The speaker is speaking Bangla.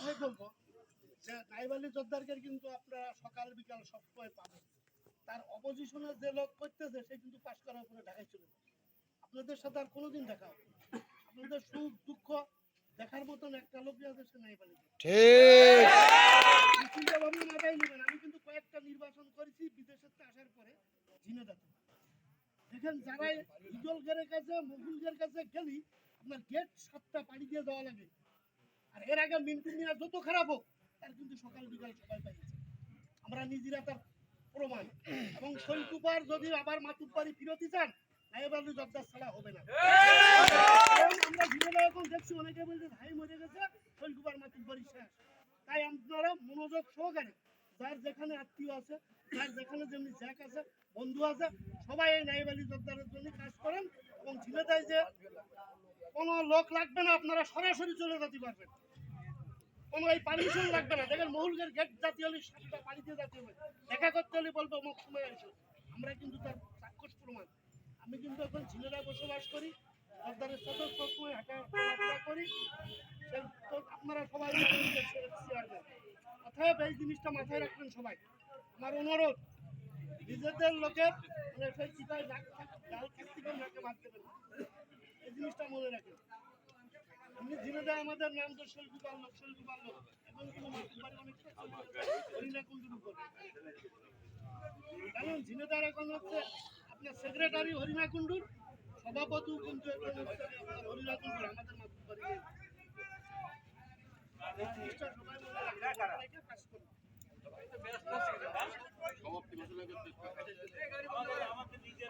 কথাই বলবো যে নাইব আলী জোদ্দারকে কিন্তু আপনারা সকাল বিকাল সবসময় পাবেন। তার অপোজিশনের যে লোক করতেছে সে কিন্তু পাশ করার পরে ঢাকায় চলে যাবে। আপনাদের সাথে আর কোনোদিন দেখা হবে, আপনাদের সুখ দুঃখ দেখার মতন একটা লোকই আছে, সে নাইব আলী। ঠিক চিন্তা ভাবনা মাথায় নেবেন। আমি কিন্তু কয়েকটা নির্বাচন করেছি বিদেশের আসার পরে ঝিনেদাতে। দেখেন যারা ইজলগের কাছে মফুলগের কাছে গেলি আপনার গেট 7টা পাড়ি দিয়ে দেওয়া লাগে। আর এর আগে মিন্টু মিয়া যত খারাপ হোক তার কিন্তু সকাল বিকাল সবাই পাইছে, আমরা নিজেরা তার প্রমাণ। এবং শৈলকুপার যদি আবার মাতুব্বাড়ি ফিরতি চান নাইব আলী জোদ্দার ছাড়া হবে না। আমরা ঝিনেদা এখন দেখছি অনেকে বলছে ভাই মরে গেছে, শৈলকুপার মাতুব্বাড়ি শেষ। তাই আপনারা মনোযোগ সহকারে যার যেখানে আত্মীয় আছে, যার যেখানে যেমনি জ্যাক আছে, বন্ধু আছে, সবাই এই নাইব আলী জোদ্দারের জন্য কাজ করেন। এবং ঝিনেদায় যে কোনো লোক লাগবে না, আপনারা সরাসরি চলে যেতে পারবেন, কোনো এই পারমিশন লাগবে না। দেখেন মহুলগের গেট জাতীয় হলে 7টা পাড়ি দিয়ে যেতে হবে, দেখা করতে হলে বলবো অমুক সময় আসো। আমরা কিন্তু তার চাক্ষুষ প্রমাণ। আমি কিন্তু এখন ঝিনেদায় বসবাস করি, জোদ্দারের সাথে সবসময় হাঁটাফেরা করি। আপনারা সবাই অতএব এই জিনিসটা মাথায় রাখবেন সবাই। আমার অনুরোধ, নিজেদের লোকের মানে সেই চিতায় ডাল থাকতে নাকে বাদ দেবেন, এই জিনিসটা মনে রাখেন। এমনি ঝিনেদায় আমাদের নাম তো শৈলকুপার লোক, শৈলকুপার লোক। এখন কিন্তু মাতুব্বাড়ি অনেকটা হরিণাকুণ্ডুর উপর। কারণ ঝিনেদার এখন হচ্ছে আপনার সেক্রেটারি হরিণাকুণ্ডুর, সভাপতি কিন্তু এখন হচ্ছে হরিণাকুণ্ডুর, আমাদের মাতুব্বাড়ি। এই জিনিসটা সবাই মনে রাখে, কাজ করুন। আমাদের নিজের